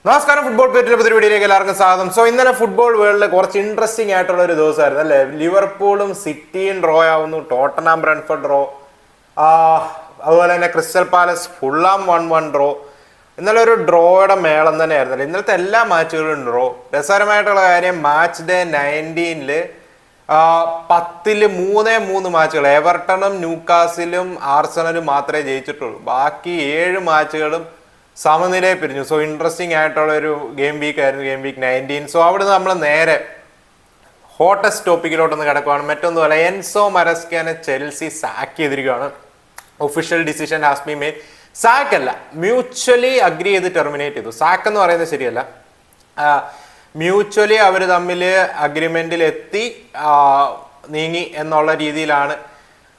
നമസ്കാരം. ഫുട്ബോൾ പേറ്റിലെ പുതിയ വീഡിയോയിലേക്ക് എല്ലാവർക്കും സ്വാഗതം. സോ ഇന്നലെ ഫുട്ബോൾ വേൾഡിൽ കുറച്ച് ഇൻട്രസ്റ്റിംഗ് ആയിട്ടുള്ള ഒരു ദിവസമായിരുന്നു അല്ലേ. ലിവർപൂളും സിറ്റിയും ഡ്രോ ആവുന്നു, ടോട്ടനാം ബ്രെൻഫോർഡ് ഡ്രോ, അതുപോലെ തന്നെ ക്രിസ്റ്റൽ പാലസ് ഫുള്ളാം 1-1 ഡ്രോ. ഇന്നലെ ഒരു ഡ്രോയുടെ മേളം തന്നെ ആയിരുന്നല്ലോ. ഇന്നലത്തെ എല്ലാ മാച്ചുകളും ഡ്രോ. രസകരമായിട്ടുള്ള കാര്യം, മാച്ച് ഡേ 19 10-ൽ 3 മാച്ചുകൾ എവർട്ടണും ന്യൂകാസിലും ആർസണലും മാത്രമേ ജയിച്ചിട്ടുള്ളൂ. ബാക്കി 7 മാച്ചുകളും സമനിലയെ പിരിഞ്ഞു. സോ ഇൻട്രസ്റ്റിംഗ് ആയിട്ടുള്ള ഒരു ഗെയിം വീക്ക് ആയിരുന്നു ഗെയിം വീക്ക് 19. സോ അവിടുന്ന് നമ്മൾ നേരെ ഹോട്ടസ്റ്റ് ടോപ്പിക്കിലോട്ടൊന്ന് കിടക്കുകയാണ്. മറ്റൊന്നുമല്ല, എൻസോ മരസ്കേനെ ചെൽസി സാക്ക് ചെയ്തിരിക്കുകയാണ്. Official decision has been made. Sack അല്ല, മ്യൂച്വലി അഗ്രി ചെയ്ത് ടെർമിനേറ്റ് ചെയ്തു. സാക്ക് എന്ന് പറയുന്നത് ശരിയല്ല, മ്യൂച്വലി അവർ തമ്മിൽ അഗ്രിമെന്റിൽ എത്തി നീങ്ങി എന്നുള്ള രീതിയിലാണ്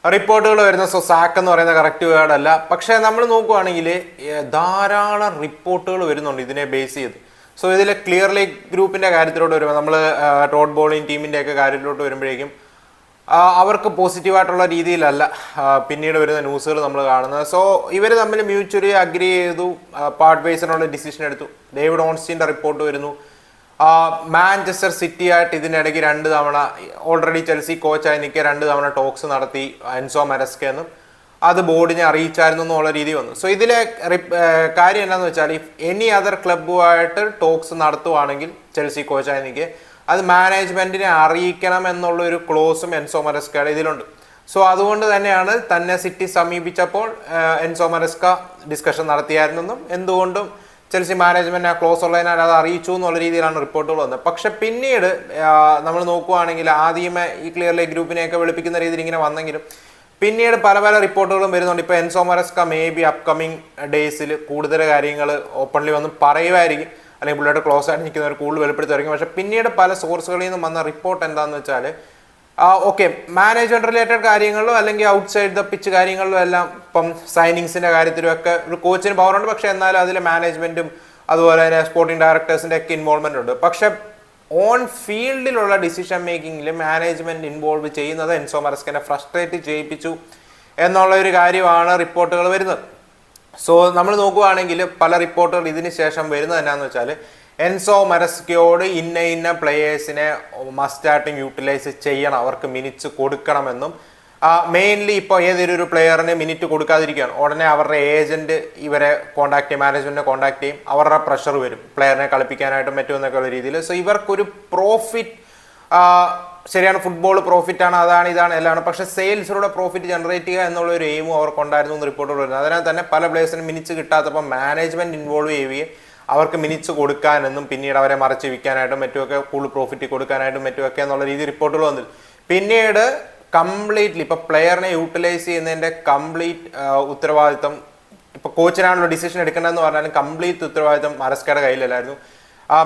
റിപ്പോർട്ടുകൾ വരുന്നത്. സോ സാക്ക് എന്ന് പറയുന്ന കറക്റ്റ് വേർഡ് അല്ല. പക്ഷേ നമ്മൾ നോക്കുവാണെങ്കിൽ ധാരാളം റിപ്പോർട്ടുകൾ വരുന്നുണ്ട് ഇതിനെ ബേസ് ചെയ്ത്. സോ ഇതിൽ ക്ലിയർലി ഗ്രൂപ്പിന്റെ കാര്യത്തിലോട്ട് വരുമ്പോൾ, നമ്മൾ ടോഡ് ബോളിംഗ് ടീമിന്റെ ഒക്കെ കാര്യത്തിലോട്ട് വരുമ്പോഴേക്കും അവർക്ക് പോസിറ്റീവായിട്ടുള്ള രീതിയിലല്ല പിന്നീട് വരുന്ന ന്യൂസുകൾ നമ്മൾ കാണുന്നത്. സോ ഇവർ തമ്മിൽ മ്യൂച്വലി അഗ്രി ചെയ്തു, പാർട്ട് വൈസിനുള്ള ഡിസിഷൻ എടുത്തു. ഡേവിഡ് ഓൺസ്റ്റീൻ്റെ റിപ്പോർട്ട് വരുന്നു. മാഞ്ചസ്റ്റർ സിറ്റി ആയിട്ട് ഇതിനിടയ്ക്ക് 2 തവണ ഓൾറെഡി ചെൽസി കോച്ചായി നിൽക്കുക 2 തവണ ടോക്സ് നടത്തി എൻസോ മരസ്കെ എന്നും അത് ബോർഡിനെ അറിയിച്ചായിരുന്നു എന്നുള്ള രീതി വന്നു. സോ ഇതിലെ കാര്യം എന്താണെന്ന് വെച്ചാൽ, ഇഫ് എനി അതർ ക്ലബ്ബുമായിട്ട് ടോക്സ് നടത്തുവാണെങ്കിൽ ചെൽസി കോച്ചായി നിൽക്കുക അത് മാനേജ്മെന്റിനെ അറിയിക്കണം എന്നുള്ള ഒരു ക്ലോസും എൻസോ മരസ്കയുടെ ഇതിലുണ്ട്. സോ അതുകൊണ്ട് തന്നെയാണ് തന്നെ സിറ്റി സമീപിച്ചപ്പോൾ എൻസോ മരസ്ക ഡിസ്കഷൻ നടത്തിയായിരുന്നെന്നും എന്തുകൊണ്ടും ചെൽസി മാനേജ്മെന്റ് ആ ക്ലോസ് ഉള്ളതിനാൽ അത് അറിയിച്ചു എന്നുള്ള രീതിയിലാണ് റിപ്പോർട്ടുകൾ വന്നത്. പക്ഷെ പിന്നീട് നമ്മൾ നോക്കുവാണെങ്കിൽ ആദ്യമേ ഈ ക്ലിയർലി ഗ്രൂപ്പിനെയൊക്കെ വെളുപ്പിക്കുന്ന രീതിയിൽ ഇങ്ങനെ വന്നെങ്കിലും പിന്നീട് പല റിപ്പോർട്ടുകളും വരുന്നുണ്ട്. ഇപ്പോൾ Enzo Maresca maybe upcoming ഡേയ്സിൽ കൂടുതൽ കാര്യങ്ങൾ ഓപ്പൺലി വന്ന് പറയുമായിരിക്കും, അല്ലെങ്കിൽ പുള്ളിയുടെ ക്ലോസ് ആയിട്ട് നിൽക്കുന്നവർ കൂടുതൽ വെളിപ്പെടുത്തുമായിരിക്കും. പക്ഷെ പിന്നീട് പല സോഴ്സുകളിൽ നിന്നും വന്ന റിപ്പോർട്ട് എന്താണെന്ന് വെച്ചാൽ, ഓക്കെ, മാനേജ്മെന്റ് റിലേറ്റഡ് കാര്യങ്ങളിലും അല്ലെങ്കിൽ ഔട്ട്സൈഡ് ദ പിച്ച് കാര്യങ്ങളിലും എല്ലാം ഇപ്പം സൈനിങ്സിന്റെ കാര്യത്തിലും ഒക്കെ ഒരു കോച്ചിന് പവറുണ്ട്. പക്ഷെ എന്നാലും അതിൽ മാനേജ്മെന്റും അതുപോലെ തന്നെ സ്പോർട്ടിംഗ് ഡയറക്ടേഴ്സിന്റെ ഒക്കെ ഇൻവോൾവ്മെന്റ് ഉണ്ട്. പക്ഷെ ഓൺ ഫീൽഡിലുള്ള ഡിസിഷൻ മേക്കിങ്ങിൽ മാനേജ്മെന്റ് ഇൻവോൾവ് ചെയ്യുന്നത് എൻസോ മരസ്കനെ ഫ്രസ്ട്രേറ്റ് ചെയ്യിപ്പിച്ചു എന്നുള്ള ഒരു കാര്യമാണ് റിപ്പോർട്ടുകൾ വരുന്നത്. സോ നമ്മൾ നോക്കുകയാണെങ്കിൽ പല റിപ്പോർട്ടുകൾ ഇതിന് ശേഷം വരുന്നത് എന്നാന്ന് വെച്ചാൽ, എൻസോ മരസ്കയോട് ഇന്ന പ്ലെയേഴ്സിനെ മസ്റ്റായിട്ടും യൂട്ടിലൈസ് ചെയ്യണം, അവർക്ക് മിനിറ്റ്സ് കൊടുക്കണമെന്നും, മെയിൻലി ഇപ്പോൾ ഏതൊരു പ്ലെയറിന് മിനിറ്റ് കൊടുക്കാതിരിക്കുകയാണ് ഉടനെ അവരുടെ ഏജന്റ് ഇവരെ കോൺടാക്ട് ചെയ്യും, മാനേജ്മെന്റിനെ കോൺടാക്ട് ചെയ്യും, അവരുടെ പ്രഷർ വരും പ്ലെയറിനെ കളിപ്പിക്കാനായിട്ടും പറ്റുമെന്നൊക്കെ ഉള്ള രീതിയിൽ. സോ ഇവർക്കൊരു പ്രോഫിറ്റ്, ശരിയാണ്, ഫുട്ബോൾ പ്രോഫിറ്റ് ആണ്, അതാണ് ഇതാണ് എല്ലാം, പക്ഷേ സെയിൽസിലൂടെ പ്രോഫിറ്റ് ജനറേറ്റ് ചെയ്യുക എന്നുള്ള ഒരു എയിമും അവർക്കുണ്ടായിരുന്നു എന്ന് റിപ്പോർട്ടുകൾ വരുന്നത്. അതിനാൽ തന്നെ പല പ്ലേയേഴ്സിനും മിനിറ്റ്സ് കിട്ടാത്തപ്പോൾ മാനേജ്മെന്റ് ഇൻവോൾവ് ചെയ്യുകയും അവർക്ക് മിനിറ്റ്സ് കൊടുക്കാനെന്നും പിന്നീട് അവരെ മറച്ച് വിൽക്കാനായിട്ടും മറ്റുമൊക്കെ കൂടുതൽ പ്രോഫിറ്റ് കൊടുക്കാനായിട്ടും മറ്റുമൊക്കെ എന്നുള്ള രീതി റിപ്പോർട്ടുകൾ വന്നില്ല. പിന്നീട് കംപ്ലീറ്റ്ലി ഇപ്പോൾ പ്ലെയറിനെ യൂട്ടിലൈസ് ചെയ്യുന്നതിൻ്റെ കംപ്ലീറ്റ് ഉത്തരവാദിത്തം, ഇപ്പോൾ കോച്ചിനാണല്ലോ ഡിസിഷൻ എടുക്കേണ്ടതെന്ന് പറഞ്ഞാലും കംപ്ലീറ്റ് ഉത്തരവാദിത്തം മരസ്കയുടെ കയ്യിലല്ലായിരുന്നു.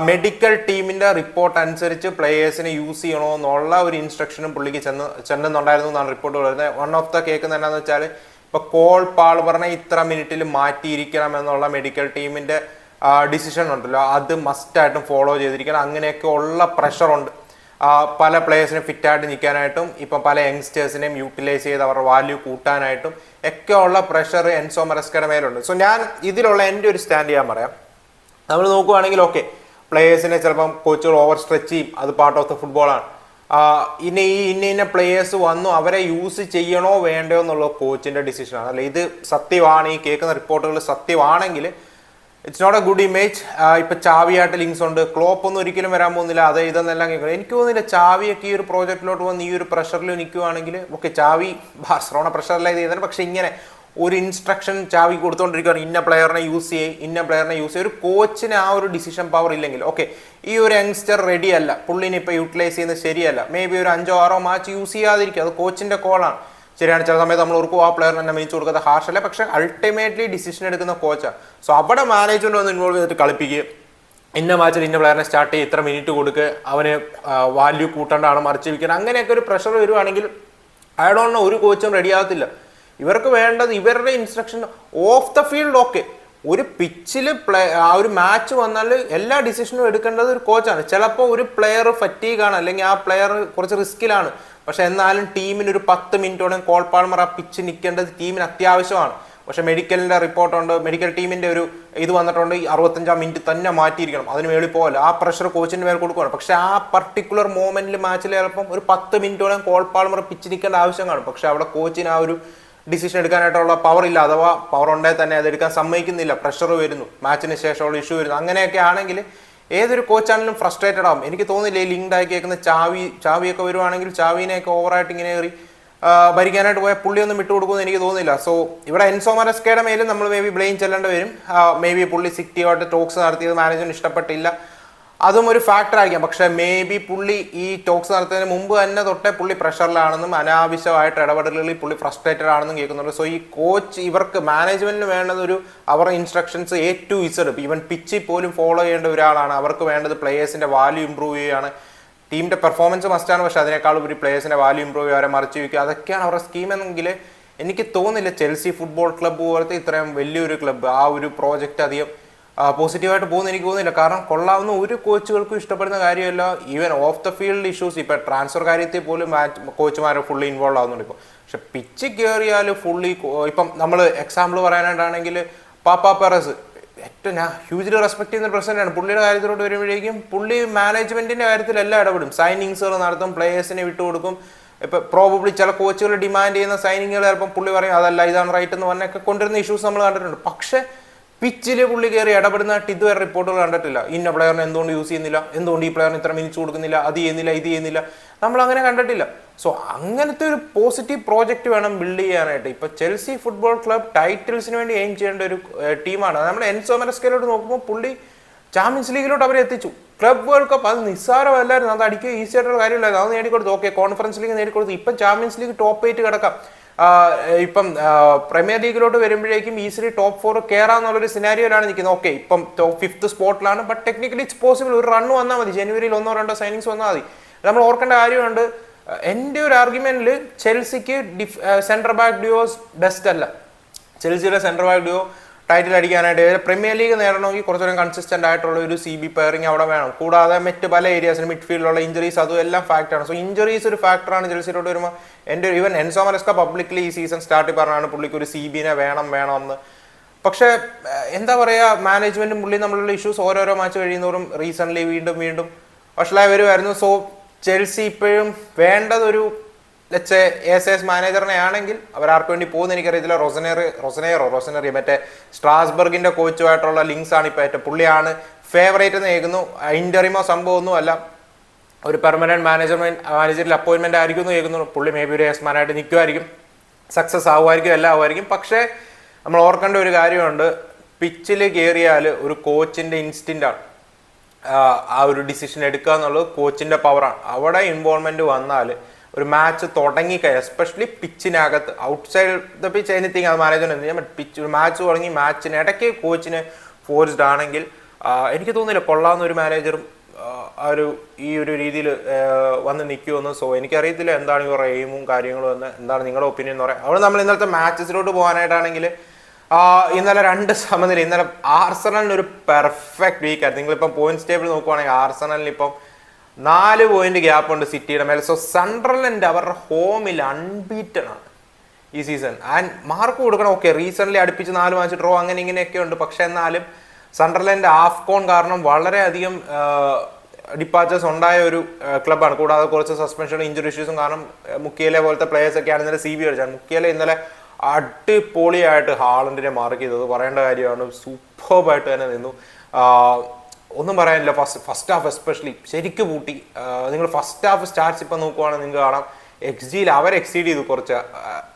മെഡിക്കൽ ടീമിന്റെ റിപ്പോർട്ട് അനുസരിച്ച് പ്ലെയേഴ്സിനെ യൂസ് ചെയ്യണോ എന്നുള്ള ഒരു ഇൻസ്ട്രക്ഷനും പുള്ളിക്ക് ചെന്നുണ്ടായിരുന്നു എന്നാണ് റിപ്പോർട്ട് വരുന്നത്. വൺ ഓഫ് ദ കേൾക്കുന്നത് എന്താണെന്ന് വെച്ചാൽ, ഇപ്പോൾ കോൾ പാൾബറിനെ ഇത്ര മിനിറ്റിൽ മാറ്റിയിരിക്കണം എന്നുള്ള മെഡിക്കൽ ടീമിന്റെ ഡിസിഷൻ ഉണ്ടല്ലോ, അത് മസ്റ്റായിട്ടും ഫോളോ ചെയ്തിരിക്കണം. അങ്ങനെയൊക്കെ ഉള്ള പ്രഷറുണ്ട് പല പ്ലേയേഴ്സിനെ ഫിറ്റായിട്ട് നിൽക്കാനായിട്ടും ഇപ്പം പല യങ്സ്റ്റേഴ്സിനെയും യൂട്ടിലൈസ് ചെയ്ത് അവരുടെ വാല്യൂ കൂട്ടാനായിട്ടും ഒക്കെ ഉള്ള പ്രഷർ എൻസോ മരസ്കയുടെ മേലുണ്ട്. സോ ഞാൻ ഇതിലുള്ള എൻ്റെ ഒരു സ്റ്റാൻഡ് ചെയ്യാൻ പറയാം. നമ്മൾ നോക്കുവാണെങ്കിൽ ഓക്കെ, പ്ലെയേഴ്സിനെ ചിലപ്പം കോച്ചുകൾ ഓവർ സ്ട്രെച്ച് ചെയ്യും, അത് പാർട്ട് ഓഫ് ദ ഫുട്ബോളാണ്. ഇന്ന പ്ലെയേഴ്സ് വന്നു, അവരെ യൂസ് ചെയ്യണോ വേണ്ടയോ എന്നുള്ള കോച്ചിന്റെ ഡിസിഷനാണ്. അല്ലെ, ഇത് സത്യമാണ്, ഈ കേൾക്കുന്ന റിപ്പോർട്ടുകൾ സത്യമാണെങ്കിൽ it's not a good image. ഇപ്പൊ ചാവിയായിട്ട് ലിങ്ക്സ് ഉണ്ട്, ക്ലോപ്പ് ഒന്നും ഒരിക്കലും വരാൻ പോകുന്നില്ല, അത് ഇതെന്നെല്ലാം കേൾക്കണം. എനിക്ക് തോന്നുന്നില്ല ചാവിയൊക്കെ ഈ ഒരു പ്രോജക്റ്റിലോട്ട് വന്ന് ഈ ഒരു പ്രഷറിൽ നിൽക്കുവാണെങ്കിൽ, ഓക്കെ, ചാവി ബാർസലോണ പ്രഷറിലായി ചെയ്തത്, പക്ഷെ ഇങ്ങനെ ഒരു ഇൻസ്ട്രക്ഷൻ ചാവി കൊടുത്തോണ്ടിരിക്കുകയാണ്, ഇന്ന പ്ലെയറിനെ യൂസ് ചെയ്യും. ഒരു കോച്ചിന് ആ ഒരു ഡിസിഷൻ പവർ ഇല്ലെങ്കിൽ, ഓക്കെ, ഈ ഒരു യങ്സ്റ്റർ റെഡി അല്ല, പുള്ളിനെ ഇപ്പൊ യൂട്ടിലൈസ് ചെയ്യുന്നത് ശരിയല്ല, മേ ബി ഒരു 5-6 മാച്ച് യൂസ് ചെയ്യാതിരിക്കും, അത് കോച്ചിന്റെ കോളാണ്. ശരിയാണ്, ചില സമയത്ത് നമ്മൾ ഓർക്കും ആ പ്ലെയറിന് തന്നെ മിനിറ്റ് കൊടുക്കാത്ത ഹാർഷല്ല, പക്ഷെ അൾട്ടിമേറ്റ്ലി ഡിസിഷൻ എടുക്കുന്ന കോച്ചാണ്. സോ അവിടെ മാനേജ്മെന്റ് വന്ന് ഇൻവോൾവ് ചെയ്തിട്ട് കളിപ്പിക്കുക, ഇന്ന മാച്ചിൽ ഇന്ന പ്ലെയറിനെ സ്റ്റാർട്ട് ചെയ്യുക, ഇത്ര മിനിറ്റ് കൊടുക്കുക, അവന് വാല്യൂ കൂട്ടേണ്ടതാണ്, മറിച്ച് വിൽക്കണം, അങ്ങനെയൊക്കെ ഒരു പ്രഷർ വരുവാണെങ്കിൽ ഐ ഡോണ്ട് നോ, ഒരു കോച്ചും റെഡി ആകത്തില്ല. ഇവർക്ക് വേണ്ടത് ഇവരുടെ instruction of the field. Okay, ഒരു പിച്ചിൽ ആ ഒരു മാച്ച് വന്നാൽ എല്ലാ ഡിസിഷനും എടുക്കേണ്ടത് ഒരു കോച്ചാണ്. ചിലപ്പോൾ ഒരു പ്ലെയർ ഫറ്റീഗാണ്, അല്ലെങ്കിൽ ആ പ്ലെയർ കുറച്ച് റിസ്കിലാണ്, പക്ഷെ എന്നാലും ടീമിന് ഒരു 10 മിനിറ്റോടെ കോൾ പാൾമർ ആ പിച്ച് നിൽക്കേണ്ടത് ടീമിന് അത്യാവശ്യമാണ്. പക്ഷെ മെഡിക്കലിന്റെ റിപ്പോർട്ടുണ്ട്, മെഡിക്കൽ ടീമിന്റെ ഒരു ഇത് വന്നിട്ടുണ്ട്, ഈ 65-ാം മിനിറ്റ് തന്നെ മാറ്റിയിരിക്കണം, അതിന് വേണ്ടി പോകല്ല, ആ പ്രഷർ കോച്ചിന്റെ മേൽ കൊടുക്കുകയാണ്. പക്ഷെ ആ പർട്ടിക്കുലർ മോമെന്റിൽ മാച്ചിൽ ചിലപ്പം ഒരു 10 മിനിറ്റോളം കോൾ പാൾമർ പിച്ച് നിൽക്കേണ്ട ആവശ്യം കാണും. പക്ഷെ അവിടെ കോച്ചിന് ആ ഒരു ഡിസിഷൻ എടുക്കാനായിട്ടുള്ള പവർ ഇല്ല, അഥവാ പവർ ഉണ്ടെങ്കിൽ തന്നെ അത് എടുക്കാൻ സമ്മതിക്കുന്നില്ല, പ്രഷർ വരുന്നു, മാച്ചിന് ശേഷമുള്ള ഇഷ്യൂ വരുന്നു. അങ്ങനെയൊക്കെ ആണെങ്കിൽ ഏതൊരു കോച്ചാണെങ്കിലും ഫ്രസ്ട്രേറ്റഡ് ആവും. എനിക്ക് തോന്നുന്നില്ല ഈ ലിങ്ക്ഡ് ആയി കേൾക്കുന്ന ചാവിയൊക്കെ വരുവാണെങ്കിൽ ചാവിനെയൊക്കെ ഓവറായിട്ട് ഇങ്ങനെ കയറി ഭരിക്കാനായിട്ട് പോയാൽ പുള്ളിയൊന്നും വിട്ടുകൊടുക്കുമെന്ന് എനിക്ക് തോന്നുന്നില്ല. സോ ഇവിടെ എൻസോ മരസ്കയുടെ മേലും നമ്മൾ മേ ബി ബ്ലെയിം ചെല്ലേണ്ടി വരും. മേ ബി പുള്ളി സിറ്റിയുമായിട്ട് ടോക്സ് നടത്തിയത് മാനേജ്മെന്റ് ഇഷ്ടപ്പെട്ടില്ല, അതും ഒരു ഫാക്ടർ ആയിരിക്കാം. പക്ഷെ മേ ബി പുള്ളി ഈ ടോക്സ് നടത്തുന്നതിന് മുമ്പ് തന്നെ തൊട്ടേ പുള്ളി പ്രഷറിലാണെന്നും അനാവശ്യമായിട്ട് ഇടപെടലുകളിൽ പുള്ളി ഫ്രസ്ട്രേറ്റഡ് ആണെന്നും കേൾക്കുന്നുണ്ട്. സോ ഈ കോച്ച് ഇവർക്ക് മാനേജ്മെന്റിന് വേണ്ടത് ഒരു അവർ instructions A to Z, even പിച്ചിൽ പോലും ഫോളോ ചെയ്യേണ്ട ഒരാളാണ്. അവർക്ക് വേണ്ടത് പ്ലേയേഴ്സിന്റെ വാല്യൂ ഇമ്പ്രൂവ് ചെയ്യുകയാണ്, ടീമിന്റെ പെർഫോമൻസ് മസ്റ്റാണ്, പക്ഷെ അതിനേക്കാൾ ഒരു പ്ലേയേഴ്സിന്റെ വാല്യൂ ഇമ്പ്രൂവ് ചെയ്യുക, അവരെ മറിച്ച് വയ്ക്കുക, അതൊക്കെയാണ് അവരുടെ സ്കീം എന്നെങ്കിൽ എനിക്ക് തോന്നുന്നില്ല ചെൽസി ഫുട്ബോൾ ക്ലബ്ബ് പോലത്തെ ഇത്രയും വലിയൊരു ക്ലബ്ബ് ആ ഒരു പ്രോജക്റ്റ് അധികം പോസിറ്റീവായിട്ട് പോകുന്ന എനിക്ക് തോന്നുന്നില്ല. കാരണം കൊള്ളാവുന്ന ഒരു കോച്ചുകൾക്കും ഇഷ്ടപ്പെടുന്ന കാര്യമല്ല. Even of the field issues, ഇപ്പം ട്രാൻസ്ഫർ കാര്യത്തിൽ പോലും കോച്ചുമാരെ ഫുള്ളി ഇൻവോൾവ് ആവുന്നുണ്ട് ഇപ്പോൾ. പക്ഷെ പിച്ച് കയറിയാൽ ഫുള്ളി ഇപ്പം നമ്മൾ എക്സാമ്പിൾ പറയാനായിട്ടാണെങ്കിൽ പാപ്പാ പെറസ് ഏറ്റവും ഞാൻ ഹ്യൂജ്ലി റെസ്പെക്ട് ചെയ്യുന്ന പ്രസിഡന്റാണ്. പുള്ളിയുടെ കാര്യത്തിലോട്ട് വരുമ്പോഴേക്കും പുള്ളി മാനേജ്മെന്റിന്റെ കാര്യത്തിലെല്ലാം ഇടപെടും, സൈനിങ്സുകൾ നടത്തും, പ്ലേയേഴ്സിനെ വിട്ടുകൊടുക്കും. ഇപ്പം പ്രോബബ്ലി ചില കോച്ചുകൾ ഡിമാൻഡ് ചെയ്യുന്ന സൈനിങ്ങുകൾ ചിലപ്പം പുള്ളി പറയും അതല്ല ഇതാണ് റൈറ്റ് എന്ന് പറഞ്ഞൊക്കെ കൊണ്ടുവരുന്ന ഇഷ്യൂസ് നമ്മൾ കണ്ടിട്ടുണ്ട്. പക്ഷെ പിച്ചിൽ പുള്ളി കയറി ഇടപെടുന്നതായിട്ട് ഇതുവരെ റിപ്പോർട്ടുകൾ കണ്ടിട്ടില്ല. ഇന്ന പ്ലെയറിനെ എന്തുകൊണ്ട് യൂസ് ചെയ്യുന്നില്ല, എന്തുകൊണ്ട് ഈ പ്ലെയറിന് ഇത്ര മിനിറ്റ്സ് കൊടുക്കുന്നില്ല, അത് ചെയ്യുന്നില്ല, ഇത് ചെയ്യുന്നില്ല, നമ്മൾ അങ്ങനെ കണ്ടിട്ടില്ല. സോ അങ്ങനത്തെ ഒരു പോസിറ്റീവ് പ്രോജക്റ്റ് വേണം ബിൽഡ് ചെയ്യാനായിട്ട്. ഇപ്പൊ ചെൽസി ഫുട്ബോൾ ക്ലബ് ടൈറ്റിൽസിന് വേണ്ടി എയിം ചെയ്യേണ്ട ഒരു ടീമാണ്. നമ്മുടെ എൻസോ മരസ്കയിലോട്ട് നോക്കുമ്പോൾ പുള്ളി ചാമ്പ്യൻസ് ലീഗിലോട്ട് അവരെ എത്തിച്ചു. ക്ലബ് വേൾഡ് കപ്പ് അത് നിസ്സാരമല്ലായിരുന്നു, അത് അടിക്കുക ഈസി ആയിട്ടുള്ള കാര്യമില്ലായിരുന്നു, അത് നേടിക്കൊടുത്തു. ഓക്കെ, കോൺഫറൻസ് ലീഗ് നേടിക്കൊടുത്തു, ഇപ്പം ചാമ്പ്യൻസ് ലീഗ് ടോപ്പ് 8 കിടക്കാം. ഇപ്പം പ്രീമിയർ ലീഗിലോട്ട് വരുമ്പോഴേക്കും ഈസിലി ടോപ്പ് 4 കയറാന്നുള്ളൊരു സിനാരിയോയിലാണ് നിൽക്കുന്നത്. ഓക്കെ, ഇപ്പം 5th സ്പോട്ടിലാണ്, ബട്ട് ടെക്നിക്കലി ഇറ്റ്സ് പോസിബിൾ. ഒരു റൺ വന്നാൽ മതി, ജനുവരിയിൽ 1-2 സൈനിങ്സ് വന്നാൽ മതി. നമ്മൾ ഓർക്കേണ്ട കാര്യമുണ്ട്. എൻ്റെ ഒരു ആർഗ്യുമെന്റിൽ ചെൽസിക്ക് സെൻട്രൽ ബാക്ക് ഡ്യൂസ് ബെസ്റ്റ് അല്ല. ചെൽസിയുടെ സെൻട്രൽ ബാക്ക് ഡ്യൂ ടൈറ്റിൽ അടിക്കാനായിട്ട് പ്രീമിയർ ലീഗ് നേടണമെങ്കിൽ കുറച്ചുകൂടെ കൺസിസ്റ്റന്റ് ആയിട്ടുള്ള ഒരു CB പെയറിംഗ് അവിടെ വേണം. കൂടാതെ മറ്റ് പല ഏരിയാസിന് മിഡ്ഫീൽഡിലുള്ള ഇഞ്ചറീസ് അതും എല്ലാം ഫാക്ടറാണ്. സോ ഇഞ്ചറീസ് ഒരു ഫാക്ടറാണ് ചെൽസിയിലോട്ട് വരുമ്പോൾ. എൻ്റെ ഈവൻ എൻസോ മരസ്ക പബ്ലിക്കലി ഈ സീസൺ സ്റ്റാർട്ടിൽ പറഞ്ഞാണ് പുള്ളിക്ക് ഒരു CBനെ വേണം എന്ന്. പക്ഷേ എന്താ പറയുക, മാനേജ്മെന്റും പുള്ളി നമ്മളുള്ള ഇഷ്യൂസ് ഓരോരോ മാച്ച് കഴിയുന്നതോറും റീസെന്റ് വീണ്ടും വഷളായി വരുമായിരുന്നു. സോ ചെൽസി ഇപ്പോഴും വേണ്ടതൊരു AS മാനേജറിനെ ആണെങ്കിൽ അവരാർക്ക് വേണ്ടി പോകുന്ന എനിക്കറിയത്തില്ല. റൊസനേറി മറ്റേ സ്ട്രാസ്ബർഗിന്റെ കോച്ചുമായിട്ടുള്ള ലിങ്ക്സ് ആണ് ഇപ്പൊ ഏറ്റവും പുള്ളിയാണ് ഫേവറേറ്റ് എന്ന് കേൾക്കുന്നു. ഇന്ററിമോ സംഭവമൊന്നും അല്ല, ഒരു പെർമനന്റ് മാനേജറിൽ അപ്പോയിന്റ്മെന്റ് ആയിരിക്കും എന്ന് കേൾക്കുന്നു. പുള്ളി മേ ബി ഒരു AS മാനായിട്ട് നിൽക്കുമായിരിക്കും, സക്സസ് ആവുമായിരിക്കും, എല്ലാം ആവുമായിരിക്കും. പക്ഷേ നമ്മൾ ഓർക്കേണ്ട ഒരു കാര്യമുണ്ട്, പിച്ചിൽ കയറിയാൽ ഒരു കോച്ചിന്റെ ഇൻസ്റ്റിന്റ് ആണ് ആ ഒരു ഡിസിഷൻ എടുക്കുക എന്നുള്ളത്, കോച്ചിന്റെ പവറാണ്. അവിടെ ഇൻവോൾവ്മെന്റ് വന്നാൽ ഒരു മാച്ച് തുടങ്ങിക്കഴിഞ്ഞാൽ എസ്പെഷ്യലി പിച്ചിനകത്ത്, ഔട്ട്സൈഡ് ദ പിച്ച് എനിത്തിങ് അത് മാനേജ്മെന്റ് ചെയ്യാൻ പറ്റും. പിച്ച് ഒരു മാച്ച് തുടങ്ങി മാച്ചിന് ഇടയ്ക്ക് കോച്ചിന് ഫോഴ്സ്ഡ് ആണെങ്കിൽ എനിക്ക് തോന്നുന്നില്ല കൊള്ളാവുന്ന ഒരു മാനേജറും ഈ ഒരു രീതിയിൽ വന്ന് നിൽക്കുമെന്ന്. സോ എനിക്കറിയത്തില്ല എന്താണ് ഇവരുടെ എയിമും കാര്യങ്ങളും എന്ന്, എന്താണ് നിങ്ങളുടെ ഒപ്പീനിയൻ എന്ന് പറയാം. അവിടെ നമ്മൾ ഇന്നലത്തെ മാച്ചസിലോട്ട് പോകാനായിട്ടാണെങ്കിൽ ഇന്നലെ 2 സമനില. ഇന്നലെ ആർസണലിന് ഒരു പെർഫെക്റ്റ് വീക്കായിരുന്നു. നിങ്ങളിപ്പം പോയിന്റ്സ് ടേബിൾ നോക്കുവാണെങ്കിൽ ആർസണലിന് ഇപ്പം 4 പോയിന്റ് ഗ്യാപ്പ് ഉണ്ട് സിറ്റിയുടെ മേലെ. സോ സൺഡർലൻഡ് അവരുടെ ഹോമിൽ അൺബീറ്റൺ ആണ് ഈ സീസൺ. ആൻഡ് മാർക്ക് കൊടുക്കണം. ഓക്കെ, റീസെന്റ് അടുപ്പിച്ച് 4 മാച്ച് ഡ്രോ അങ്ങനെ ഇങ്ങനെയൊക്കെ ഉണ്ട്. പക്ഷെ എന്നാലും സൺഡർലൻഡ് ആഫ്കോൺ കാരണം വളരെയധികം ഡിപ്പാച്ചേഴ്സ് ഉണ്ടായ ഒരു ക്ലബ്ബാണ്. കൂടാതെ കുറച്ച് സസ്പെൻഷൻ ഇഞ്ചുറി ഇഷ്യൂസും കാരണം മുക്കിയലെ പോലത്തെ പ്ലേയേഴ്സ് ഒക്കെയാണ് ഇന്നലെ CB കളിച്ചത്. മുക്കിയലെ ഇന്നലെ അടിപൊളിയായിട്ട് ഹാളണ്ടിനെ മാർക്ക് ചെയ്തത് പറയേണ്ട കാര്യമാണ്. സൂപ്പർബായിട്ട് തന്നെ നിന്നു, ഒന്നും പറയാനില്ല. ഫസ്റ്റ് ഹാഫ് എസ്പെഷ്യലി ശരിക്കും കൂട്ടി. നിങ്ങൾ ഫസ്റ്റ് ഹാഫ് സ്റ്റാർട്ട്സ് ഇപ്പം നോക്കുവാണെങ്കിൽ നിങ്ങൾക്ക് കാണാം XGയിൽ അവർ എക്സീഡ് ചെയ്തു. കുറച്ച്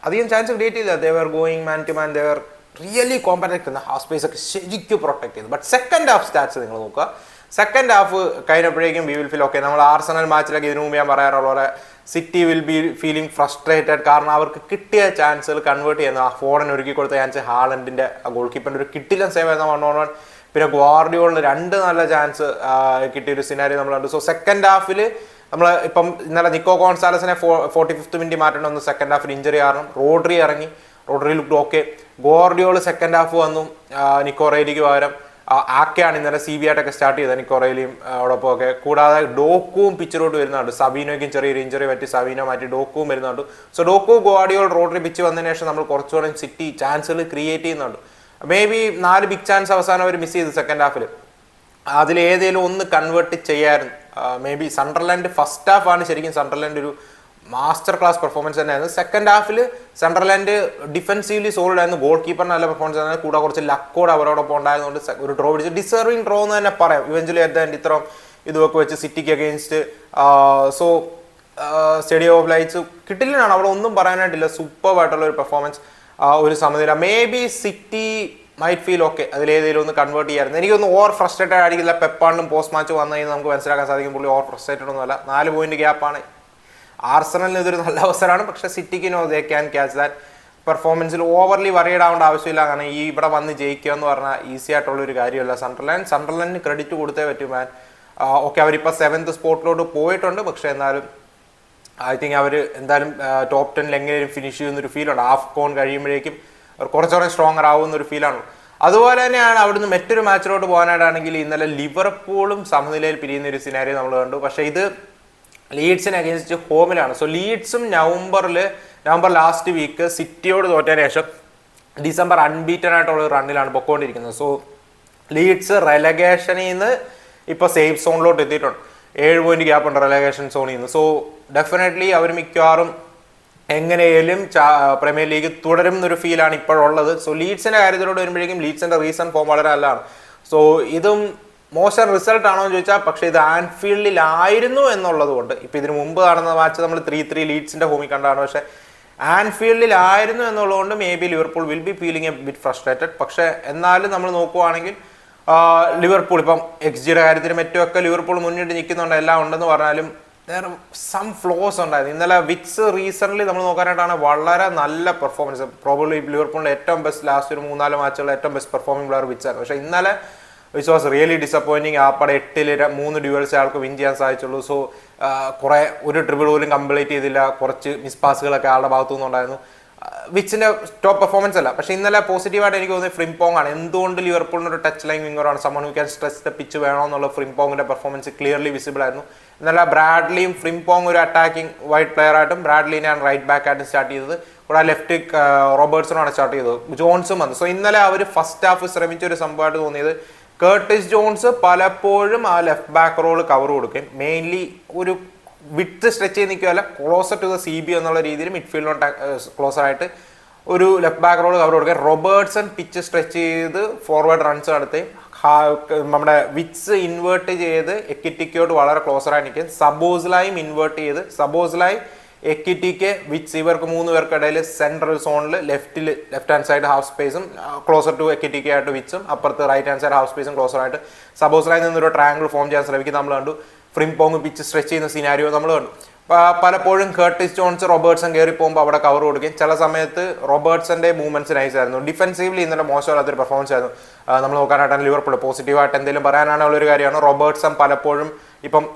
അധികം ചാൻസ് ക്രിയേറ്റ് ചെയ്തില്ല. They were going man to man, they were really compact, half space ഒക്കെ ശരിക്കും പ്രൊട്ടക്ട് ചെയ്തു. ബട്ട് സെക്കൻഡ് ഹാഫ് സ്റ്റാർട്ട്സ് നിങ്ങൾ നോക്കുക. സെക്കൻഡ് ഹാഫ് കഴിഞ്ഞപ്പോഴേക്കും വി വിൽ ഫീൽ ഓക്കെ. നമ്മൾ ആർസണൽ മാച്ചിലൊക്കെ ഇതിനു മുമ്പ് ഞാൻ പറയാറുള്ള പോലെ city will be feeling frustrated. കാരണം അവർക്ക് കിട്ടിയ ചാൻസുകൾ കൺവേർട്ട് ചെയ്യുന്ന ഫോറൻ ഒരുക്കി കൊടുത്ത ചാൻസ് ഹാളണ്ടിന്റെ ഗോൾ കീപ്പറിന്റെ ഒരു കിട്ടില്ല സേവ് ചെയ്യുന്ന 1-on-1. പിന്നെ ഗ്വാർഡിയോളിന് 2 നല്ല ചാൻസ് കിട്ടിയൊരു സിനാരി നമ്മൾ കണ്ടു. സോ സെക്കൻഡ് ഹാഫിൽ നമ്മൾ ഇപ്പം ഇന്നലെ നിക്കോ ഗോൺസാലസിനെ 45th മിനിറ്റ് മാറ്റേണ്ടി സെക്കൻഡ് ഹാഫിൽ ഇഞ്ചറി കാരണം. റോഡ്രി ഇറങ്ങി, Rodri look okay. ഗോർഡിയോൾ second half വന്നു നിക്കോ റേലിക്ക് പകരം. ആക്കെയാണ് ഇന്നലെ CB ആയിട്ടൊക്കെ സ്റ്റാർട്ട് ചെയ്തത് നിക്കോറയിലും അതോടൊപ്പം ഒക്കെ. കൂടാതെ ഡോക്കുവും പിച്ചിലോട്ട് വരുന്നുണ്ട്. സബീനോയ്ക്കും ചെറിയൊരു ഇഞ്ചറി പറ്റി സബീനോ മാറ്റി ഡോക്കുവും വരുന്നുണ്ട്. സോ ഡോക്കു ഗോഡിയോൾ റോഡറി പിച്ച് വന്നതിന് ശേഷം നമ്മൾ കുറച്ചുകൂടെ സിറ്റി ചാൻസുകൾ ക്രിയേറ്റ് ചെയ്യുന്നുണ്ട്. മേ ബി 4 ബിഗ് ചാൻസ് അവസാനം അവർ മിസ് ചെയ്തു സെക്കൻഡ് ഹാഫിൽ. അതിലേതെങ്കിലും ഒന്ന് കൺവേർട്ട് ചെയ്യായിരുന്നു. May be Sunderland first half ആണ് ശരിക്കും സണ്ടർലാൻഡ് ഒരു മാസ്റ്റർ ക്ലാസ് പെർഫോമൻസ് തന്നെയായിരുന്നു. സെക്കൻഡ് ഹാഫിൽ സണ്ടർലാൻഡ് ഡിഫൻസീവ്ലി സോളിഡ് ആയിരുന്നു. ഗോൾ കീപ്പറിന് നല്ല പെർഫോമൻസ് ആയിരുന്നു. കൂടെ കുറച്ച് ലക്കോട് അവരോടൊപ്പം ഉണ്ടായതുകൊണ്ട് ഒരു ഡ്രോ പിടിച്ച് ഡിസർവിങ് ഡ്രോ എന്ന് തന്നെ പറയാം. ഇവഞ്ച്വലി അറ്റ് ദ എൻഡ് ഇത്രയും ഇതൊക്കെ വെച്ച് സിറ്റിക്ക് against so stadium of lights കിട്ടില്ലാണ്. അവിടെ ഒന്നും പറയാനായിട്ടില്ല. സൂപ്പറായിട്ടുള്ള ഒരു പെർഫോമൻസ്. ഒരു സമനില. Maybe City might feel okay അതിലേതെങ്കിലും ഒന്ന് കൺവേർട്ട് ചെയ്യായിരുന്നു. എനിക്കൊന്ന് ഓവർ ഫ്രസ്ട്രേറ്റഡ് ആയിരിക്കില്ല. പെപ്പാണ്ടും പോസ്റ്റ് മാച്ച് വന്നു കഴിഞ്ഞാൽ നമുക്ക് മനസ്സിലാക്കാൻ സാധിക്കും പുള്ളി ഓവർ ഫ്രസ്ട്രേറ്റഡ് ഒന്നുമല്ല. 4 പോയിന്റ് ഗ്യാപ്പാണ്. ആർസണലിന് ഇതൊരു നല്ല അവസരമാണ്. പക്ഷെ സിറ്റിക്ക് no they can catch that. പെർഫോമൻസിൽ ഓവർലി വറിയഡ് ആവേണ്ട ആവശ്യമില്ല. കാരണം ഈ ഇവിടെ വന്ന് ജയിക്കുക എന്ന് പറഞ്ഞാൽ ഈസി ആയിട്ടുള്ളൊരു കാര്യമല്ല. സണ്ടർലാൻഡിന് ക്രെഡിറ്റ് കൊടുത്തേ പറ്റും. മാൻ ഓക്കെ അവരിപ്പോൾ 7th സ്പോട്ടിലോട്ട് പോയിട്ടുണ്ട്. പക്ഷെ എന്നാലും ഐ തിങ്ക് അവർ എന്തായാലും ടോപ്പ് 10 എങ്ങനെയും ഫിനിഷ് ചെയ്യുന്നൊരു ഫീലുണ്ട്. AFCON കഴിയുമ്പോഴേക്കും അവർ കുറച്ചുകൂടെ സ്ട്രോങ്ങർ ആവുന്നൊരു ഫീലാണ്. അതുപോലെ തന്നെയാണ് അവിടുന്ന് മറ്റൊരു മാച്ചിലോട്ട് പോകാനായിട്ടാണെങ്കിൽ ഇന്നലെ ലിവർപൂളും സമനിലയിൽ പിരിയുന്ന ഒരു സിനാരിയോ നമ്മൾ കണ്ടു. പക്ഷേ ഇത് ലീഡ്സിന് അഗേൻസ്റ്റ് ഹോമിലാണ്. സോ ലീഡ്സും നവംബർ ലാസ്റ്റ് വീക്ക് സിറ്റിയോട് തോറ്റതിന് ശേഷം ഡിസംബർ അൺബീറ്റൻ ആയിട്ടുള്ള ഒരു റണ്ണിലാണ് പൊക്കോണ്ടിരിക്കുന്നത്. സോ ലീഡ്സ് റെലഗേഷനിൽ നിന്ന് ഇപ്പോൾ സേഫ് സോണിലോട്ട് എത്തിയിട്ടുണ്ട്. 7 പോയിന്റ് ഗ്യാപ്പ് ഉണ്ട് റെലഗേഷൻ സോണിൽ നിന്ന്. സോ ഡെഫിനറ്റ്ലി അവർ മിക്കവാറും എങ്ങനെയും പ്രീമിയർ ലീഗ് തുടരും എന്നൊരു ഫീലാണ് ഇപ്പോഴുള്ളത്. സോ ലീഡ്സിന്റെ കാര്യത്തിലോട്ട് വരുമ്പോഴേക്കും ലീഡ്സിന്റെ റീസെന്റ് ഫോം വളരെ നല്ലതാണ്. സോ ഇതും മോശം റിസൾട്ട് ആണോ എന്ന് ചോദിച്ചാൽ പക്ഷേ ഇത് ആൻഫീൽഡിലായിരുന്നു എന്നുള്ളത് കൊണ്ട് ഇപ്പം ഇതിന് മുമ്പ് നടന്ന മാച്ച് നമ്മൾ 3-3 ലീഡ്സിന്റെ ഹോമിൽ കണ്ടാണ്. പക്ഷേ ആൻഫീൽഡിലായിരുന്നു എന്നുള്ളതുകൊണ്ട് may be Liverpool will be feeling A bit frustrated. പക്ഷേ എന്നാലും നമ്മൾ നോക്കുവാണെങ്കിൽ ലിവർപൂൾ ഇപ്പം XGയുടെ കാര്യത്തിൽ മറ്റുമൊക്കെ ലിവർപൂൾ മുന്നിട്ട് നിൽക്കുന്നുണ്ട്. എല്ലാം ഉണ്ടെന്ന് പറഞ്ഞാലും സം ഫ്ലോസ് ഉണ്ടായിരുന്നു. ഇന്നലെ വിറ്റ്സ് റീസെന്റ് നമ്മൾ നോക്കാനായിട്ടാണ് വളരെ നല്ല പെർഫോമൻസ്. പ്രോബബ്ലി ലിവർപൂളിന്റെ ഏറ്റവും ബെസ്റ്റ് ലാസ്റ്റ് ഒരു 3-4 മാച്ചുകളിൽ ഏറ്റവും ബെസ്റ്റ് പെർഫോമിംഗ് പ്ലെയർ വിറ്റ്സ് ആണ്. പക്ഷേ ഇന്നലെ വിച്ച് വാസ് റിയലി ഡിസപ്പോയിന്റിങ്. ആപ്പടെ 8 3 ഡ്യൂവൽസ് ആൾക്ക് വിൻ ചെയ്യാൻ സാധിച്ചുള്ളൂ. സോ കുറെ ഒരു ട്രിബിൾ പോലും കംപ്ലീറ്റ് ചെയ്തില്ല. കുറച്ച് മിസ് പാസുകളൊക്കെ ആളുടെ ഭാഗത്തു നിന്നുണ്ടായിരുന്നു. വിച്ചിന്റെ ടോപ്പ് പെർഫോമൻസ് അല്ല. പക്ഷേ ഇന്നലെ പോസിറ്റീവായിട്ട് എനിക്ക് തോന്നുന്നത് ഫ്രിംപോങ് ആണ്. എന്തുകൊണ്ട് ലിവർപൂളിന് ഒരു ടച്ച് ലൈൻ വിങ്ങറാണ്. Someone who can stretch the pitch വേണമെന്നുള്ള ഫ്രിംപോങ്ങിന്റെ പെർഫോമൻസ് ക്ലിയർലി വിസിബിൾ ആയിരുന്നു. ഇന്നലെ ബ്രാഡ്ലിയും ഫ്രിംപോങ് ഒരു അറ്റാക്കിംഗ് വൈഡ് പ്ലെയർ ആയിട്ടും ബ്രാഡ്ലിനെയാണ് റൈറ്റ് ബാക്ക് ആയിട്ടും സ്റ്റാർട്ട് ചെയ്തത്. കൂടെ ലെഫ്റ്റ് റോബർട്ട്സണാണ് സ്റ്റാർട്ട് ചെയ്തത്. ജോൺസും വന്നു. സോ ഇന്നലെ അവർ ഫസ്റ്റ് ഹാഫ് ശ്രമിച്ച ഒരു സംഭവമായിട്ട് തോന്നിയത് കേർട്ടിസ് ജോൺസ് പലപ്പോഴും ആ ലെഫ്റ്റ് ബാക്ക് റോൾ കവർ കൊടുക്കും. മെയിൻലി ഒരു വിട്ട് സ്ട്രെച്ച് ചെയ്ത് നിൽക്കുകയല്ല, ക്ലോസർ ടു ദ CB എന്നുള്ള രീതിയിൽ മിഡ്ഫീൽഡിനോട്ട് ക്ലോസർ ആയിട്ട് ഒരു ലെഫ്റ്റ് ബാക്ക് റോൾ കവർ കൊടുക്കുക. റോബർട്ട്സൺ പിച്ച് സ്ട്രെച്ച് ചെയ്ത് ഫോർവേഡ് റൺസ് നടത്തി നമ്മുടെ വിറ്റ്സ് ഇൻവേർട്ട് ചെയ്ത് എക്കിറ്റിക്കോട്ട് വളരെ ക്ലോസറായി നിൽക്കും. സബോസ്ലായും ഇൻവേർട്ട് ചെയ്ത് സബോസ്ലായി എക്കിറ്റിക്ക് വിറ്റ്സ് ഇവർക്ക് 3 പേർക്കിടയിൽ സെൻട്രൽ സോണിൽ ലെഫ്റ്റ് ഹാൻഡ് സൈഡ് ഹാഫ് സ്പേസും ക്ലോസർ ടു എക്കിറ്റിക്ക് ആയിട്ട് വിറ്റ്സും അപ്പുറത്ത് റൈറ്റ് ഹാൻഡ് സൈഡ് ഹാഫ് സ്പേസും ക്ലോസർ ആയിട്ട് സബോസ്ലായി നിന്നൊരു ട്രയാങ്കിൾ ഫോം ചെയ്യാൻ ശ്രമിക്കുന്നത് നമ്മൾ കണ്ടു. ഫ്രിംപോങ് പിച്ച് സ്ട്രെച്ച് ചെയ്യുന്ന സിനാരിയോ നമ്മൾ കണ്ടു. പലപ്പോഴും കേർട്ടിസ് ജോൺസ് റോബർട്ട്സൺ കയറി പോകുമ്പോൾ അവിടെ കവർ കൊടുക്കുകയും ചില സമയത്ത് റോബർട്ട്സന്റെ മൂവ്മെന്റ്സ് നൈസ് ആയിരുന്നു. ഡിഫൻസീവ്ലി ഇന്നലെ മോശമല്ലാത്തൊരു പെർഫോമൻസ് ആയിരുന്നു. നമ്മൾ നോക്കാനായിട്ടാണ് ലിവർപൂൾ പോസിറ്റീവായിട്ട് എന്തെങ്കിലും പറയാനാണുള്ള ഒരു കാര്യമാണ്. റോബർട്ട്സൺ പലപ്പോഴും ഇപ്പം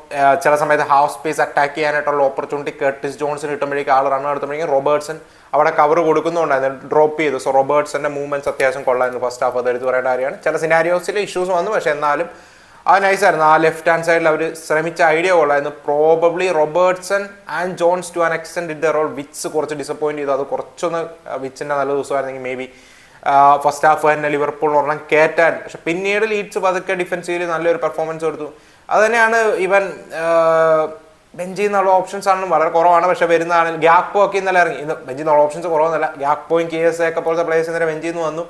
ചില സമയത്ത് ഹാഫ് സ്പേസ് അറ്റാക്ക് ചെയ്യാനായിട്ടുള്ള ഓപ്പർച്യൂണിറ്റി കേർട്ടിസ് ജോൺസിന് കിട്ടുമ്പോഴേക്കും ആൾ റൺ നടത്തുമ്പോഴേക്കും റോബർട്ട്സൺ അവിടെ കവർ കൊടുക്കുന്നുണ്ടായിരുന്നു, ഡ്രോപ്പ് ചെയ്തു. സോ റോബർട്ട്സന്റെ മൂവ്മെന്റ്സ് അത്യാവശ്യം കൊള്ളായിരുന്നു ഫസ്റ്റ് ഹാഫ്. അത് എടുത്ത് പറയേണ്ട കാര്യമാണ്. ചില സിനാരിയോസിൽ ഇഷ്യൂസ് വന്നു, പക്ഷെ എന്നാലും അത് നൈസായിരുന്നു. ആ ലെഫ്റ്റ് ഹാൻഡ് സൈഡിൽ അവർ ശ്രമിച്ച ഐഡിയ കൊള്ളായിരുന്നു. Probably Robertson and Jones to an extend it the role. Wirtz കുറച്ച് ഡിസപ്പോയിന്റ് ചെയ്തു. അത് കുറച്ചൊന്ന് വിറ്റ്സിന്റെ നല്ല ദിവസമായിരുന്നെങ്കിൽ മേ ബി ഫസ്റ്റ് ഹാഫ് തന്നെ ലിവർപൂൾ ഒരെണ്ണം കയറ്റാൻ. പക്ഷെ പിന്നീട് ലീഡ്സ് പതുക്കെ ഡിഫൻസീവിൽ നല്ലൊരു പെർഫോമൻസ് കൊടുത്തു. അത് തന്നെയാണ് ഇവൻ ബെഞ്ചിൽ നിന്നുള്ള ഓപ്ഷൻസ് ആണ് വളരെ കുറവാണ്. പക്ഷെ വരുന്നതാണ് ഗ്യാപ്പോ ഒക്കെ ഇന്നലെ ഇറങ്ങി. ഇന്ന് ബെഞ്ചിൽ നിന്നുള്ള ഓപ്ഷൻസ് കുറവൊന്നുമല്ല. ഗ്യാപ്പോയും KSA ഒക്കെ പോലത്തെ പ്ലേയേഴ്സ് ഇന്നലെ ബെഞ്ചിൽ നിന്ന് വന്നു.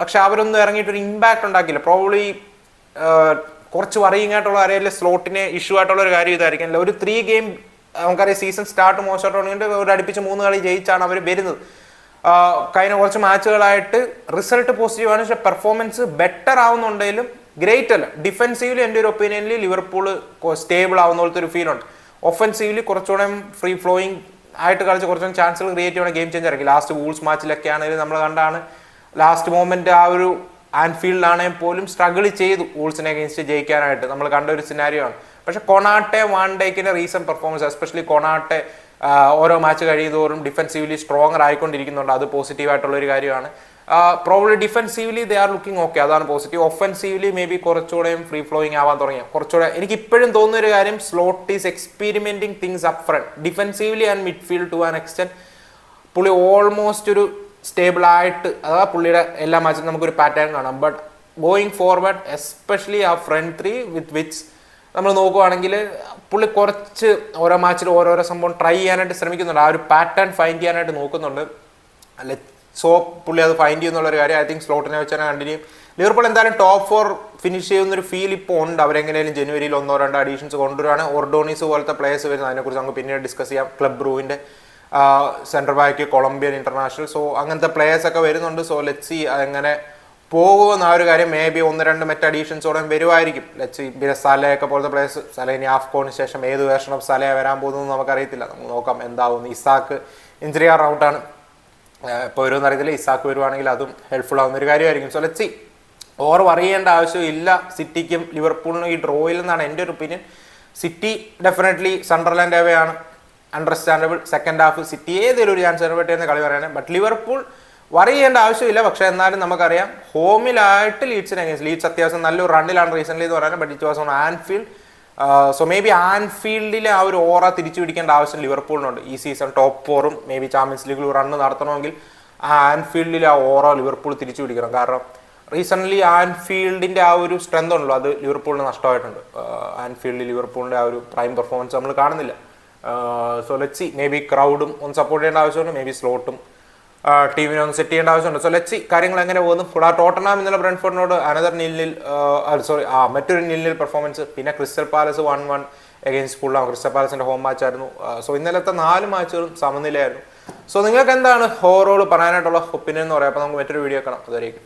പക്ഷെ അവരൊന്നും ഇറങ്ങിയിട്ടൊരു ഇമ്പാക്ട് ഉണ്ടാക്കിയില്ല. പ്രോബ്ലി കുറച്ച് വറിയിങ് ആയിട്ടുള്ള അറിയില്ല, സ്ലോട്ടിന് ഇഷ്യൂ ആയിട്ടുള്ള ഒരു കാര്യം ഇതായിരിക്കും. ഒരു 3 ഗെയിം നമുക്കറിയാം സീസൺ സ്റ്റാർട്ട് മോശമായിട്ടുണ്ടെങ്കിൽ ഒരു അടുപ്പിച്ച് 3 കളി ജയിച്ചാണ് അവർ വരുന്നത്. കഴിഞ്ഞ കുറച്ച് മാച്ചുകളായിട്ട് റിസൾട്ട് പോസിറ്റീവാണ്, പക്ഷെ പെർഫോമൻസ് ബെറ്റർ ആവുന്നുണ്ടെങ്കിലും ഗ്രേറ്റ് അല്ല. ഡിഫെൻസീവ്ലി എൻ്റെ ഒരു ഒപ്പീനിയനിൽ ലിവർപൂൾ സ്റ്റേബിൾ ആവുന്ന പോലത്തെ ഒരു ഫീൽ ഉണ്ട്. ഒഫൻസീവ്ലി കുറച്ചുകൂടെ ഫ്രീ ഫ്ലോയിങ് ആയിട്ട് കളിച്ച് കുറച്ചുകൂടെ ചാൻസുകൾ ക്രിയേറ്റ് ചെയ്യുന്ന ഗെയിം ചേഞ്ചർ ആയിരിക്കും. ലാസ്റ്റ് വൂൾസ് മാച്ചിലൊക്കെ ആണെങ്കിലും നമ്മൾ കണ്ടാണ് ലാസ്റ്റ് മൊമെന്റ് ആ ഒരു ആൻഫീൽഡിലാണെങ്കിൽ പോലും സ്ട്രഗിൾ ചെയ്തു വൂൾസിനെ അഗേൻസ്റ്റ് ജയിക്കാനായിട്ട് നമ്മൾ കണ്ട ഒരു സിനാരിയോ ആണ്. പക്ഷെ കൊണാട്ടെ വാൻ ഡൈക്കിന്റെ റീസെന്റ് പെർഫോമൻസ്, എസ്പെഷ്യലി കൊണാട്ടെ ഓരോ മാച്ച് കഴിയുന്നതോറും ഡിഫെൻസീവ്ലി സ്ട്രോങ്ങർ ആയിക്കൊണ്ടിരിക്കുന്നുണ്ട്. അത് പോസിറ്റീവായിട്ടുള്ള ഒരു കാര്യമാണ്. Probably defensively they are looking okay, അതാണ് പോസിറ്റീവ്. ഒഫെൻസീവ്ലി മേ ബി കുറച്ചുകൂടെയും ഫ്രീ ഫ്ലോയിങ് ആവാൻ തുടങ്ങിയ കുറച്ചുകൂടെ എനിക്ക് ഇപ്പോഴും തോന്നുന്ന ഒരു കാര്യം, Slot is experimenting things up front. Defensively and midfield to an extent പുള്ളി ഓൾമോസ്റ്റ് ഒരു സ്റ്റേബിൾ ആയിട്ട്, അഥവാ പുള്ളിയുടെ എല്ലാ മാച്ചിലും നമുക്കൊരു പാറ്റേൺ കാണാം. ബട്ട് ഗോയിങ് ഫോർവേഡ് എസ്പെഷ്യലി ആ ഫ്രണ്ട് ത്രീ വിത്ത് വിച്ച് നമ്മൾ നോക്കുവാണെങ്കിൽ പുള്ളി കുറച്ച് ഓരോ മാച്ചിൽ ഓരോരോ സംഭവം ട്രൈ ചെയ്യാനായിട്ട് ശ്രമിക്കുന്നുണ്ട്, ആ ഒരു പാറ്റേൺ ഫൈൻഡ് ചെയ്യാനായിട്ട് നോക്കുന്നുണ്ട്. അല്ലെ സോ പുള്ളി അത് ഫൈൻഡ് ചെയ്യുന്നുള്ളൊരു കാര്യം ഐ തിങ്ക് സ്ലോട്ടിനെ വെച്ച് തന്നെ കണ്ടിന്യൂ. ലിവർപൂൾ എന്തായാലും ടോപ്പ് 4 ഫിനിഷ് ചെയ്യുന്നൊരു ഫീൽ ഇപ്പോൾ ഉണ്ട്. അവരെങ്ങനെയും ജനുവരിയിൽ 1-2 അഡീഷൻസ് കൊണ്ടുവരുവാണ്. ഓർഡോണീസ് പോലത്തെ പ്ലേയേഴ്സ് വരുന്നത്, അതിനെക്കുറിച്ച് നമുക്ക് പിന്നീട് ഡിസ്കസ് ചെയ്യാം. ക്ലബ് ബ്രൂവിൻ്റെ central back, Colombian international, so അങ്ങനത്തെ പ്ലേയേഴ്സ് ഒക്കെ വരുന്നുണ്ട്. സോ ലെറ്റ്സ് സീ അതെങ്ങനെ പോകുമെന്ന ആ ഒരു കാര്യം. മേ ബി 1-2 മറ്റ് അഡീഷൻസോടെ വരുമായിരിക്കും. Let's see. പിന്നെ സലയൊക്കെ പോലത്തെ പ്ലേയേഴ്സ്, സല ഇനി ആഫ്കോണിന് ശേഷം ഏത് വേർഷൻ ഓഫ് സല വരാൻ പോകുന്നത് നമുക്കറിയത്തില്ല. നമുക്ക് നോക്കാം എന്താവുന്നു. ഇസാക്ക് ഇഞ്ചുറി ഔട്ടാണ്, ഇപ്പോൾ വരുമെന്ന് അറിയത്തില്ല. ഇസാക്ക് വരുവാണെങ്കിൽ അതും ഹെൽപ്ഫുൾ ആവുന്ന ഒരു കാര്യമായിരിക്കും. So let's see. ഓവർ അറിയേണ്ട ആവശ്യമില്ല സിറ്റിക്കും ലിവർപൂളിനും ഈ ഡ്രോയിൽ എന്നാണ് എൻ്റെ ഒരു opinion. City definitely Sunderland away ആണ്, അണ്ടർസ്റ്റാൻഡബിൾ. സെക്കൻഡ് ഹാഫ് സിറ്റി ഏതൊരു ഒരു ചാൻസ് പറ്റുന്ന കളി പറയണേ. ബട്ട് ലിവർപൂൾ വറി ചെയ്യേണ്ട ആവശ്യമില്ല. പക്ഷേ എന്നാലും നമുക്കറിയാം ഹോമിലായിട്ട് ലീഡ്സിനെ അഗേൻസ്റ്റ്, ലീഡ്സ് അത്യാവശ്യം നല്ലൊരു റണ്ണിലാണ് റീസെൻ്റ്ലി എന്ന് പറയുന്നത്. But it was on Anfield. So maybe ആൻഫീൽഡിലെ ആ ഒരു ഓറ തിരിച്ചു പിടിക്കേണ്ട ആവശ്യം ലിവർപൂളിനുണ്ട്. ഈ സീസൺ ടോപ്പ് 4ഉം മേ ബി ചാമ്പ്യൻസ് ലീഗിൽ റണ്ണ് നടത്തണമെങ്കിൽ ആ ആൻഫീൽഡിലെ ആ ഓറ ലിവർപൂൾ തിരിച്ചു പിടിക്കണം. കാരണം റീസെൻ്റ്ലി ആൻഫീൽഡിൻ്റെ ആ ഒരു സ്ട്രെങ്ത് ഉണ്ടല്ലോ, അത് ലിവർപൂളിന് നഷ്ടമായിട്ടുണ്ട്. ആൻഫീൽഡിൽ ലിവർപൂളിൻ്റെ ആ ഒരു പ്രൈം പെർഫോമൻസ് നമ്മൾ കാണുന്നില്ല. So let's see. Maybe ക്രൗഡും ഒന്ന് സപ്പോർട്ട് ചെയ്യേണ്ട ആവശ്യമുണ്ട്, മേ ബി സ്ലോട്ടും ടീമിനെ ഒന്ന് സെറ്റ് ചെയ്യേണ്ട ആവശ്യമുണ്ട്. സോ ലെറ്റ്സ് സീ കാര്യങ്ങൾ എങ്ങനെ പോകുന്നു. കൂടാതെ ടോട്ടനാം ഇന്നലെ ബ്രെൻഫോർഡിനോട് അനദർ മറ്റൊരു നിൽ പെർഫോമൻസ്. പിന്നെ Crystal Palace 1-1 against Fulham. Crystal പാലസിന്റെ ഹോം മാച്ച് ആയിരുന്നു. സോ ഇന്നലത്തെ 4 മാച്ചുകളും സമനിലയായിരുന്നു. സോ നിങ്ങൾക്ക് എന്താണ് ഓവറോൾ പറയാനായിട്ടുള്ള ഒപ്പീനിയൻ എന്ന് പറയാം. അപ്പോൾ നമുക്ക് മറ്റൊരു വീഡിയോ കാണാം. അതുവരേക്കും.